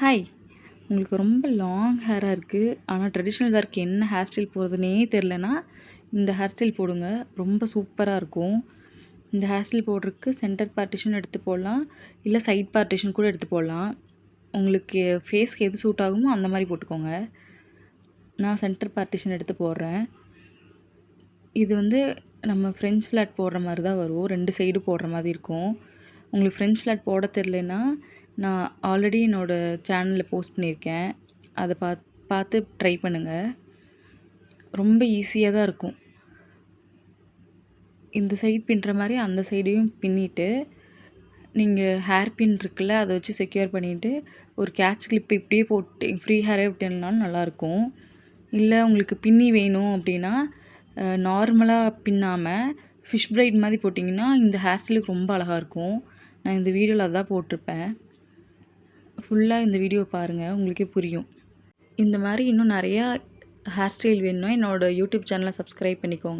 Hi! உங்களுக்கு ரொம்ப long ஹேராக இருக்குது. ஆனால் ட்ரெடிஷ்னல் வேர்க்கு என்ன ஹேர் ஸ்டைல் போடுறதுன்னே தெரிலனா, இந்த ஹேர் ஸ்டைல் போடுங்க. ரொம்ப சூப்பராக இருக்கும். இந்த ஹேர் ஸ்டைல் போடுறதுக்கு சென்டர் பார்ட்டிஷன் எடுத்து போடலாம். இல்லை சைட் பார்ட்டிஷன் கூட எடுத்து போடலாம். உங்களுக்கு ஃபேஸ்க்கு எது சூட் ஆகுமோ அந்த மாதிரி போட்டுக்கோங்க. நான் சென்டர் பார்ட்டிஷன் எடுத்து போடுறேன். இது வந்து நம்ம ஃப்ரெஞ்ச் ஃப்ளாட் போடுற மாதிரி தான் வரும். 2 சைடு போடுற மாதிரி இருக்கும். உங்களுக்கு ஃப்ரெஞ்ச் ஃப்ளாட் போட தெரிலனா, நான் ஆல்ரெடி என்னோடய சேனலில் போஸ்ட் பண்ணியிருக்கேன். அதை பார்த்து ட்ரை பண்ணுங்கள். ரொம்ப ஈஸியாக தான் இருக்கும். இந்த சைடு பின்னுற மாதிரி அந்த சைடையும் பின்னிட்டு, நீங்கள் ஹேர் பின் இருக்குல்ல, அதை வச்சு செக்யூர் பண்ணிவிட்டு ஒரு கேட்ச் கிளிப் இப்படியே போட்டு ஃப்ரீ ஹேரே விட்டனாலும் நல்லாயிருக்கும். இல்லை உங்களுக்கு பின்னி வேணும் அப்படின்னா, நார்மலாக பின்னாமல் ஃபிஷ் பிரைட் மாதிரி போட்டிங்கன்னா இந்த ஹேர் ஸ்டைலுக்கு ரொம்ப அழகாக இருக்கும். நான் இந்த வீடியோவில் அதான் போட்டிருப்பேன். ஃபுல்லாக இந்த வீடியோ பாருங்கள், உங்களுக்கே புரியும். இந்த மாதிரி இன்னும் நிறையா ஹேர் ஸ்டைல் வேணும்னா என்னோடய யூடியூப் சேனலை சப்ஸ்கிரைப் பண்ணிக்கோங்க.